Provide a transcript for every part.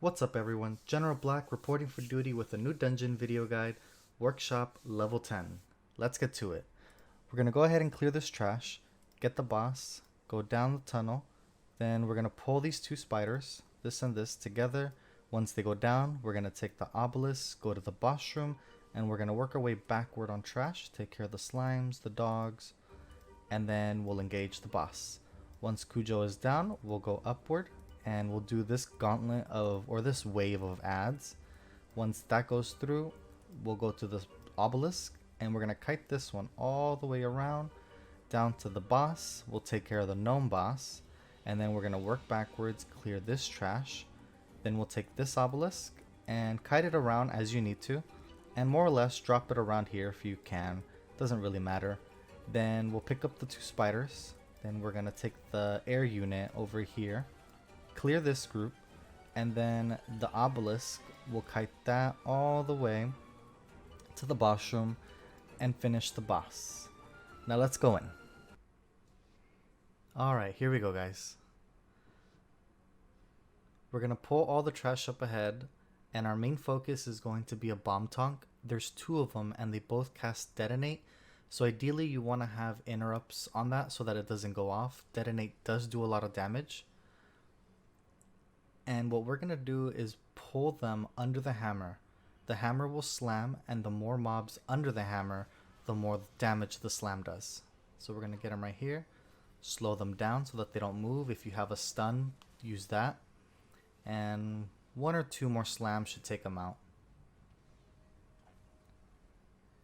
What's up everyone, genralblak reporting for duty with a new dungeon video guide, Workshop Level 10. Let's get to it. We're going to go ahead and clear this trash, get the boss, go down the tunnel, then we're going to pull these two spiders, this and this, together. Once they go down, we're going to take the obelisk, go to the boss room, and we're going to work our way backward on trash, take care of the slimes, the dogs, and then we'll engage the boss. Once Cujo is down, we'll go upward and we'll do this gauntlet of, or this wave of ads. Once that goes through, we'll go to the obelisk and we're gonna kite this one all the way around down to the boss. We'll take care of the gnome boss and then we're gonna work backwards, clear this trash. Then we'll take this obelisk and kite it around as you need to, and more or less drop it around here if you can, doesn't really matter. Then we'll pick up the two spiders. Then we're gonna take the air unit over here, clear this group, and then the obelisk, we'll kite that all the way to the boss room and finish the boss. Now let's go in. Alright, here we go guys. We're gonna pull all the trash up ahead, and our main focus is going to be a bomb tonk. There's two of them and they both cast detonate. So ideally you want to have interrupts on that so that it doesn't go off. Detonate does do a lot of damage. And what we're going to do is pull them under the hammer. The hammer will slam, and the more mobs under the hammer, the more damage the slam does. So we're going to get them right here. Slow them down so that they don't move. If you have a stun, use that. And one or two more slams should take them out.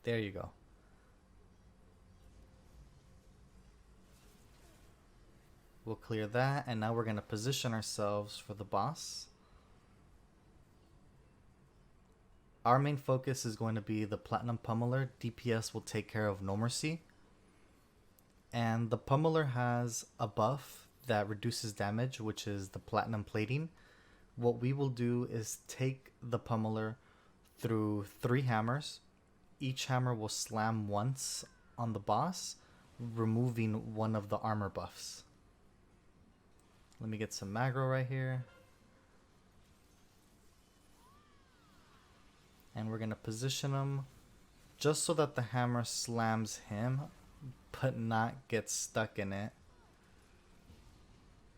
There you go. We'll clear that, and now we're going to position ourselves for the boss. Our main focus is going to be the Platinum Pummeler. DPS will take care of No Mercy. And the Pummeler has a buff that reduces damage, which is the Platinum Plating. What we will do is take the Pummeler through 3 hammers. Each hammer will slam once on the boss, removing one of the armor buffs. Let me get some aggro right here. And we're going to position him just so that the hammer slams him, but not get stuck in it.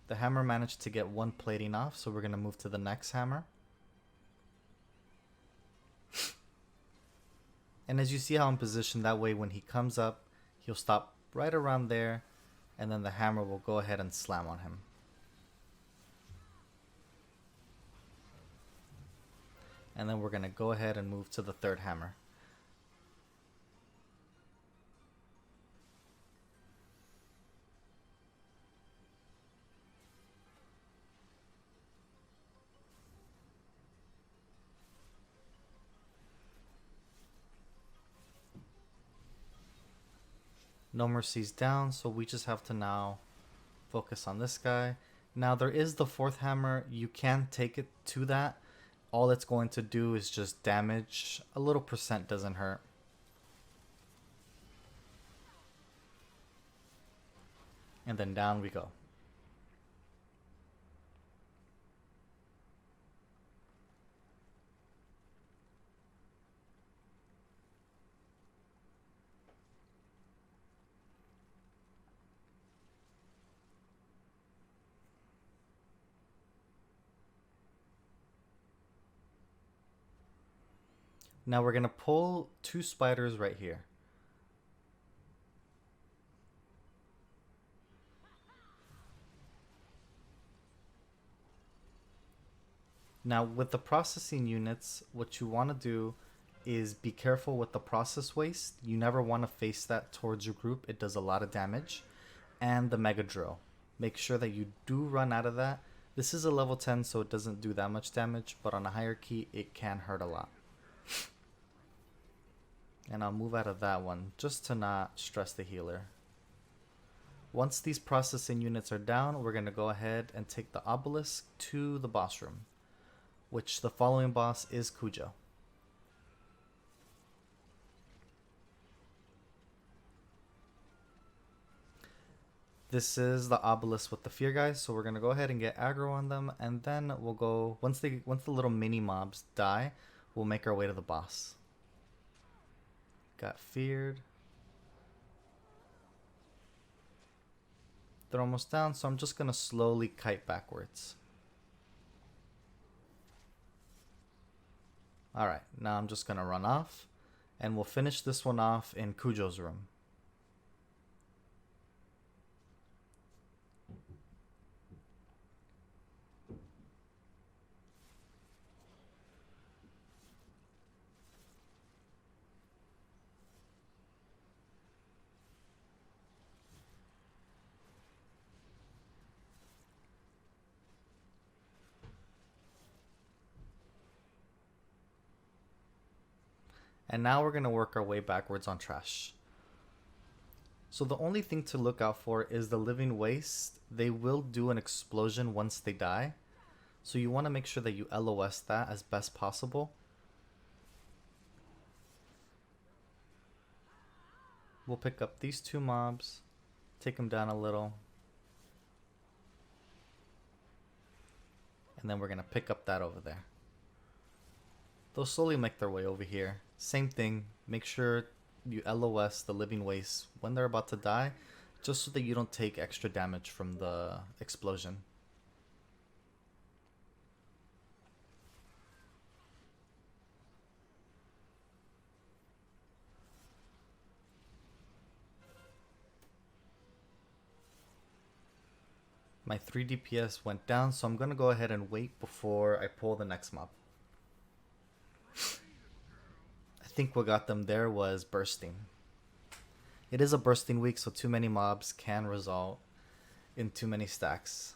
The hammer managed to get one plating off, so we're going to move to the next hammer. And as you see how I'm positioned, that way when he comes up, he'll stop right around there, and then the hammer will go ahead and slam on him. And then we're going to go ahead and move to the third hammer. No Mercy's down, so we just have to now focus on this guy. Now there is the fourth hammer. You can take it to that. All it's going to do is just damage. A little percent doesn't hurt. And then down we go. Now we're going to pull 2 spiders right here. Now with the processing units, what you want to do is be careful with the process waste. You never want to face that towards your group. It does a lot of damage. And the mega drill. Make sure that you do run out of that. This is a level 10, so it doesn't do that much damage, but on a higher key, it can hurt a lot. And I'll move out of that one just to not stress the healer. Once these processing units are down, we're going to go ahead and take the obelisk to the boss room, which the following boss is Cujo. This is the obelisk with the fear guys, so we're gonna go ahead and get aggro on them, and then we'll go once the little mini mobs die, we'll make our way to the boss. Got feared. They're almost down, so I'm just gonna slowly kite backwards. Alright, now I'm just gonna run off, and we'll finish this one off in Kujo's room. And now we're going to work our way backwards on trash. So the only thing to look out for is the living waste. They will do an explosion once they die. So you want to make sure that you LOS that as best possible. We'll pick up these two mobs, take them down a little. And then we're going to pick up that over there. They'll slowly make their way over here. Same thing, make sure you LOS the living waste when they're about to die, just so that you don't take extra damage from the explosion. My 3 DPS went down, so I'm going to go ahead and wait before I pull the next mob. I think what got them there was bursting. It is a bursting week, so too many mobs can result in too many stacks.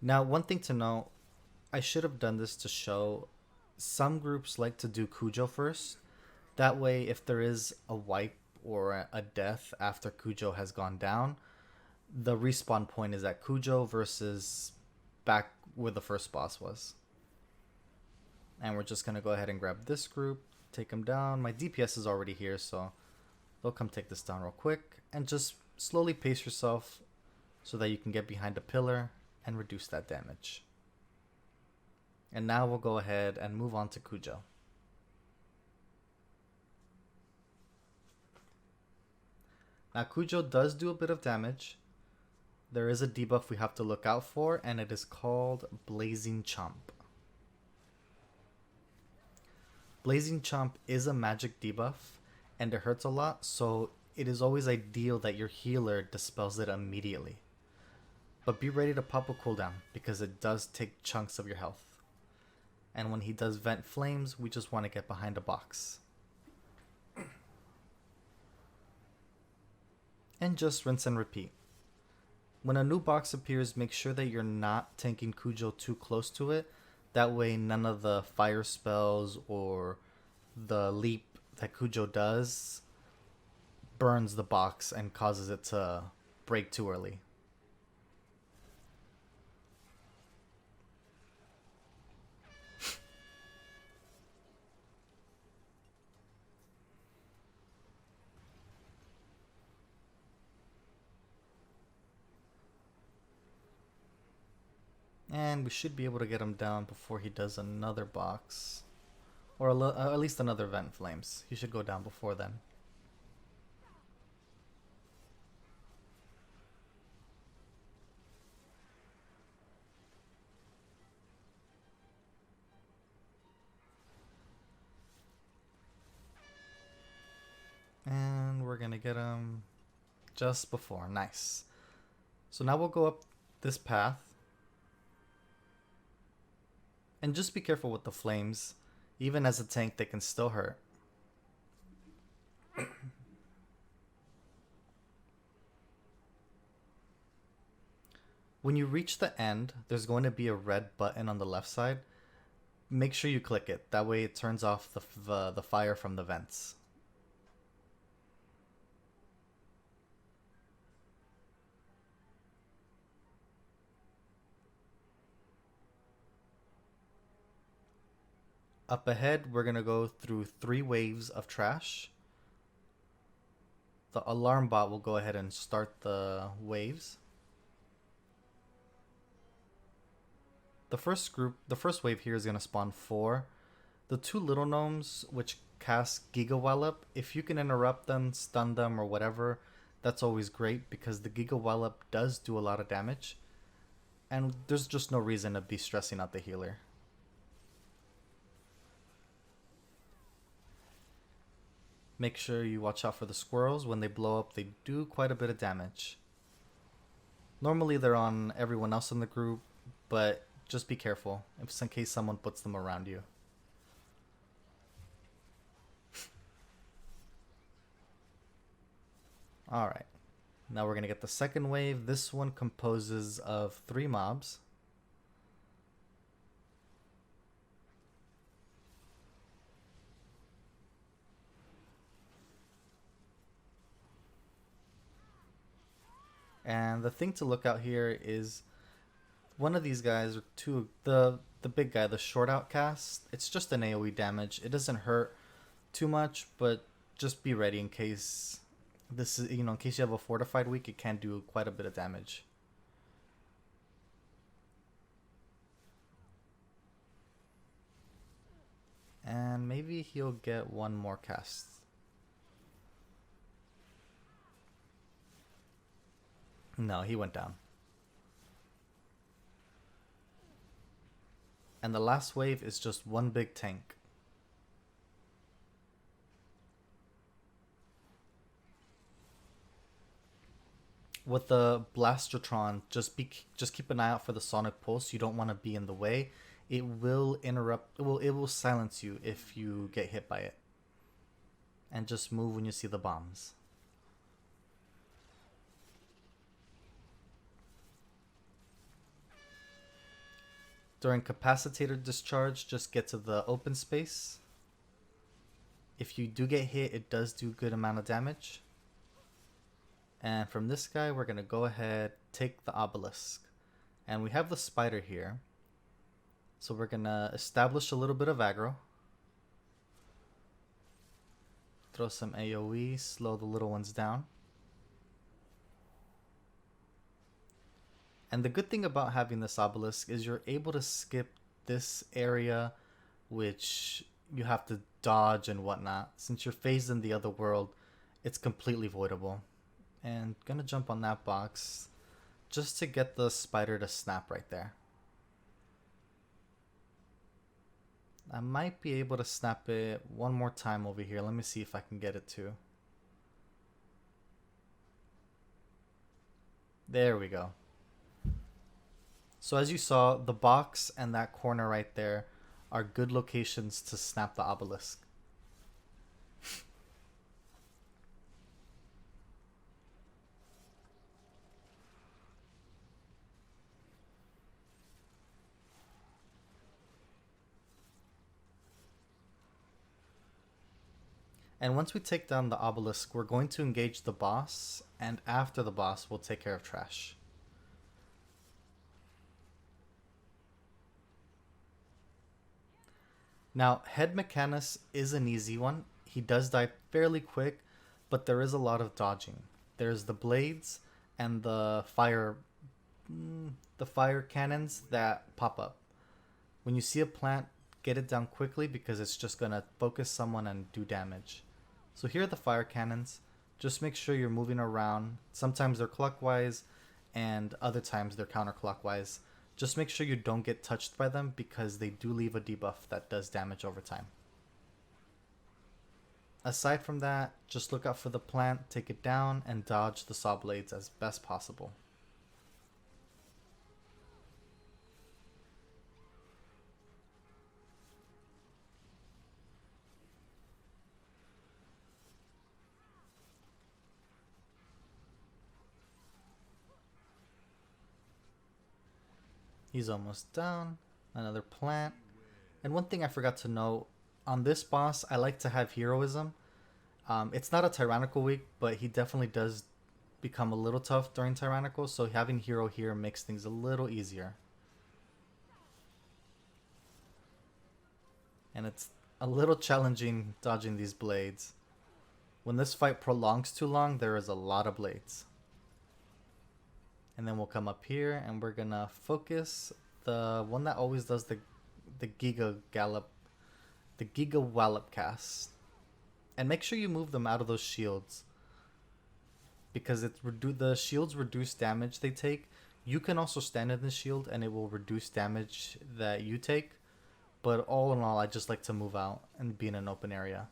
Now, one thing to note, I should have done this to show some groups like to do Kujo first. That way, if there is a wipe or a death after Kujo has gone down, the respawn point is at Kujo versus back where the first boss was. And we're just going to go ahead and grab this group, take them down. My DPS is already here, so they'll come take this down real quick. And just slowly pace yourself so that you can get behind a pillar and reduce that damage. And now we'll go ahead and move on to Kujo. Now Kujo does do a bit of damage. There is a debuff we have to look out for, and it is called Blazing Chomp. Blazing Chomp is a magic debuff, and it hurts a lot, so it is always ideal that your healer dispels it immediately. But be ready to pop a cooldown, because it does take chunks of your health. And when he does vent flames, we just want to get behind a box. And just rinse and repeat. When a new box appears, make sure that you're not tanking Kujo too close to it. That way none of the fire spells or the leap that Kujo does burns the box and causes it to break too early. And we should be able to get him down before he does another box. Or at least another vent flames. He should go down before then. And we're going to get him just before. Nice. So now we'll go up this path. And just be careful with the flames. Even as a tank, they can still hurt. When you reach the end, there's going to be a red button on the left side. Make sure you click it. That way it turns off the fire from the vents. Up ahead, we're going to go through 3 waves of trash. The alarm bot will go ahead and start the waves. The first wave here is going to spawn 4. The 2 little gnomes, which cast Giga Wallop, if you can interrupt them, stun them, or whatever, that's always great because the Giga Wallop does do a lot of damage. And there's just no reason to be stressing out the healer. Make sure you watch out for the squirrels. When they blow up, they do quite a bit of damage. Normally they're on everyone else in the group, but just be careful in case someone puts them around you. Alright, now we're going to get the second wave. This one composes of 3 mobs. And the thing to look out here is one of these guys, or two, the big guy, the short outcast, it's just an AoE damage. It doesn't hurt too much, but just be ready in case this is, in case you have a fortified week, it can do quite a bit of damage. And maybe he'll get one more cast. No, he went down. And the last wave is just one big tank. With the Blastertron, just keep an eye out for the Sonic Pulse. You don't want to be in the way. It will interrupt. It will silence you if you get hit by it. And just move when you see the bombs. During capacitator discharge, just get to the open space. If you do get hit, it does do a good amount of damage. And from this guy, we're going to go ahead, take the obelisk. And we have the spider here. So we're going to establish a little bit of aggro. Throw some AoE, slow the little ones down. And the good thing about having this obelisk is you're able to skip this area, which you have to dodge and whatnot. Since you're phased in the other world, it's completely voidable. And gonna jump on that box just to get the spider to snap right there. I might be able to snap it one more time over here. Let me see if I can get it to. There we go. So as you saw, the box and that corner right there are good locations to snap the obelisk. And once we take down the obelisk, we're going to engage the boss, and after the boss, we'll take care of trash. Now, Head Mechanus is an easy one. He does die fairly quick, but there is a lot of dodging. There's the blades and the fire cannons that pop up. When you see a plant, get it down quickly because it's just going to focus someone and do damage. So here are the fire cannons. Just make sure you're moving around. Sometimes they're clockwise and other times they're counterclockwise. Just make sure you don't get touched by them because they do leave a debuff that does damage over time. Aside from that, just look out for the plant, take it down, and dodge the saw blades as best possible. He's almost down. Another plant. And one thing I forgot to note, on this boss, I like to have heroism. It's not a tyrannical week, but he definitely does become a little tough during tyrannical, so having hero here makes things a little easier. and it's a little challenging dodging these blades. When this fight prolongs too long, there is a lot of blades. And then we'll come up here and we're gonna focus the one that always does the Giga Wallop cast. And make sure you move them out of those shields, because the shields reduce damage they take. You can also stand in the shield and it will reduce damage that you take. But all in all, I just like to move out and be in an open area.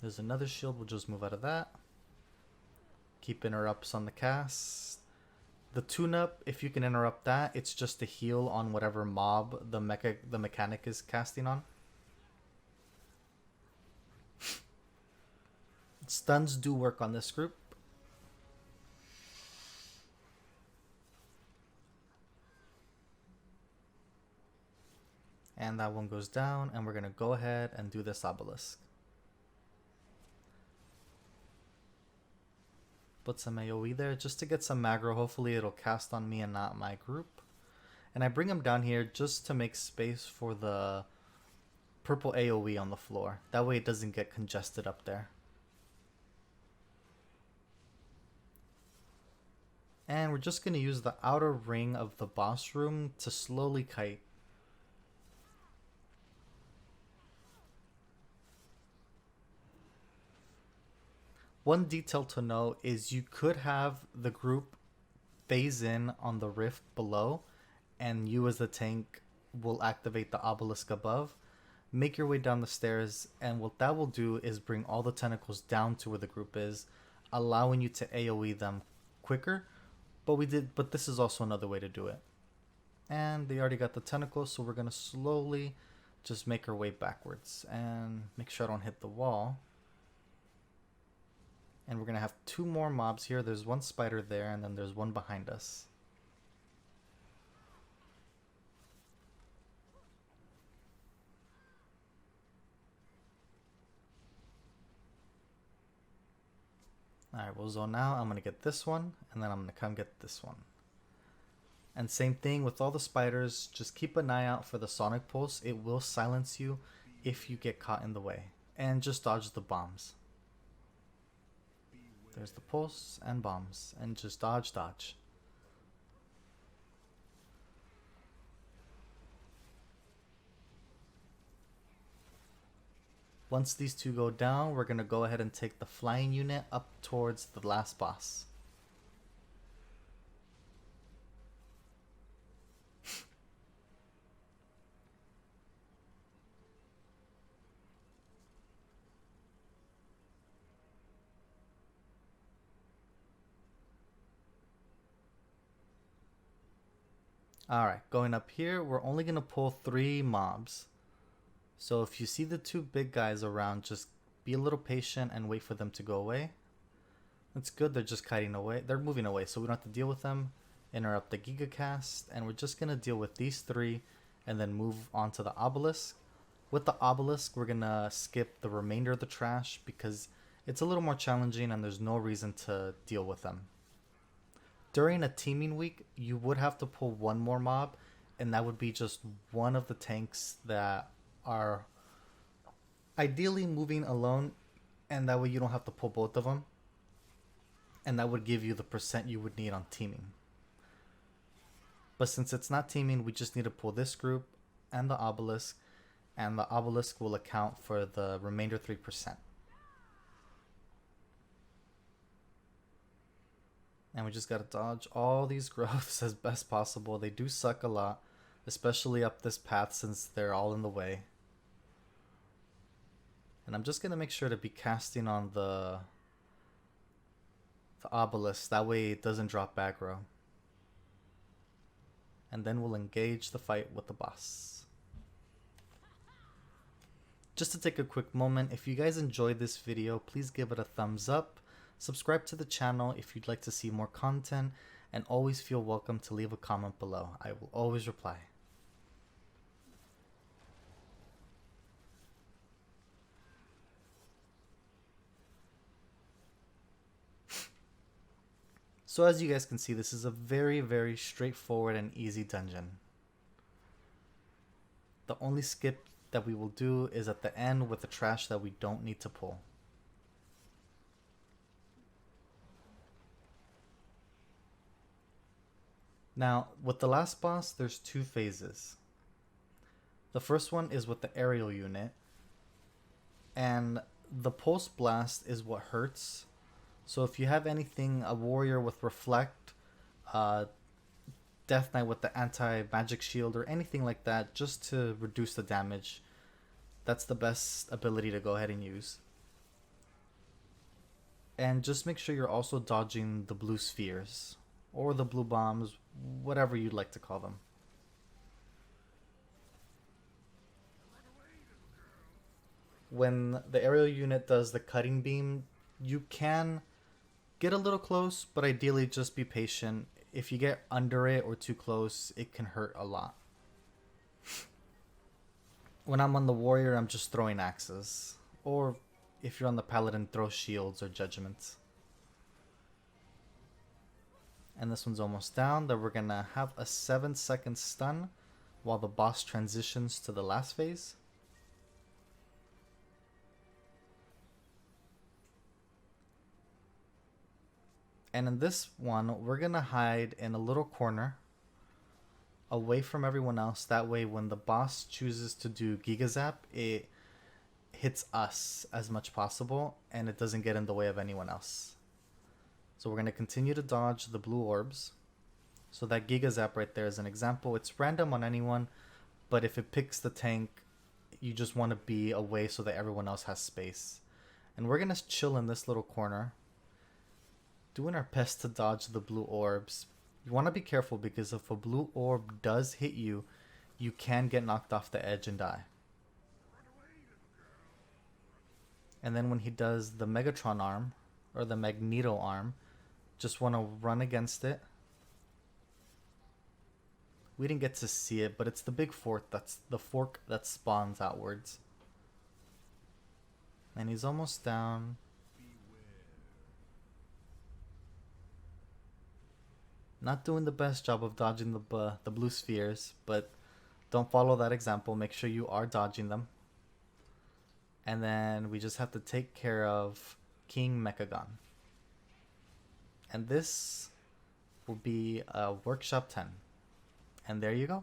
There's another shield, we'll just move out of that. Keep interrupts on the cast. The tune-up, if you can interrupt that, it's just a heal on whatever mob the mechanic is casting on. Stuns do work on this group. And that one goes down, and we're going to go ahead and do this obelisk. Put some AoE there just to get some aggro. Hopefully it'll cast on me and not my group. And I bring him down here just to make space for the purple AoE on the floor. That way it doesn't get congested up there. And we're just going to use the outer ring of the boss room to slowly kite. One detail to note is you could have the group phase in on the rift below, and you as the tank will activate the obelisk above. Make your way down the stairs, and what that will do is bring all the tentacles down to where the group is, allowing you to AoE them quicker. But this is also another way to do it. And they already got the tentacles, so we're gonna slowly just make our way backwards and make sure I don't hit the wall. And we're going to have two more mobs here. There's one spider there, and then there's one behind us. Alright, we'll zone out. I'm going to get this one, and then I'm going to come get this one. And same thing with all the spiders. Just keep an eye out for the sonic pulse. It will silence you if you get caught in the way. And just dodge the bombs. There's the pulse and bombs, and just dodge. Once these two go down, we're going to go ahead and take the flying unit up towards the last boss. Alright, going up here, we're only going to pull 3 mobs. So if you see the 2 big guys around, just be a little patient and wait for them to go away. That's good, they're just kiting away. They're moving away, so we don't have to deal with them. Interrupt the Giga cast, and we're just going to deal with these 3 and then move on to the obelisk. With the obelisk, we're going to skip the remainder of the trash because it's a little more challenging and there's no reason to deal with them. During a teaming week, you would have to pull 1 more mob, and that would be just one of the tanks that are ideally moving alone, and that way you don't have to pull both of them, and that would give you the percent you would need on teaming. But since it's not teaming, we just need to pull this group and the obelisk will account for the remainder 3%. And we just gotta dodge all these growths as best possible. They do suck a lot, especially up this path since they're all in the way. And I'm just gonna make sure to be casting on the obelisk, that way it doesn't drop aggro. And then we'll engage the fight with the boss. Just to take a quick moment, if you guys enjoyed this video, please give it a thumbs up. Subscribe to the channel if you'd like to see more content, and always feel welcome to leave a comment below. I will always reply. So as you guys can see, this is a very straightforward and easy dungeon. The only skip that we will do is at the end with the trash that we don't need to pull. Now, with the last boss, there's two phases. The first one is with the aerial unit, and the pulse blast is what hurts. So if you have anything, a warrior with reflect, Death Knight with the anti-magic shield, or anything like that, just to reduce the damage, that's the best ability to go ahead and use. And just make sure you're also dodging the blue spheres, or the blue bombs, whatever you'd like to call them. When the aerial unit does the cutting beam, you can get a little close, but ideally just be patient. If you get under it or too close, it can hurt a lot. When I'm on the warrior, I'm just throwing axes. Or if you're on the paladin, throw shields or judgments. And this one's almost down. Then we're gonna have a 7-second stun while the boss transitions to the last phase. And in this one, we're gonna hide in a little corner away from everyone else. That way when the boss chooses to do Giga Zap, it hits us as much possible and it doesn't get in the way of anyone else. So we're gonna continue to dodge the blue orbs. So that Giga Zap right there is an example. It's random on anyone, but if it picks the tank, you just want to be away so that everyone else has space. And we're gonna chill in this little corner, doing our best to dodge the blue orbs. You want to be careful because if a blue orb does hit you, you can get knocked off the edge and die. And then when he does the Megatron arm, or the Magneto arm, just want to run against it. We didn't get to see it, but it's the big fork that spawns outwards. And he's almost down. Not doing the best job of dodging the blue spheres, but don't follow that example. Make sure you are dodging them. And then we just have to take care of King Mechagon. And this will be a Workshop 10. And there you go.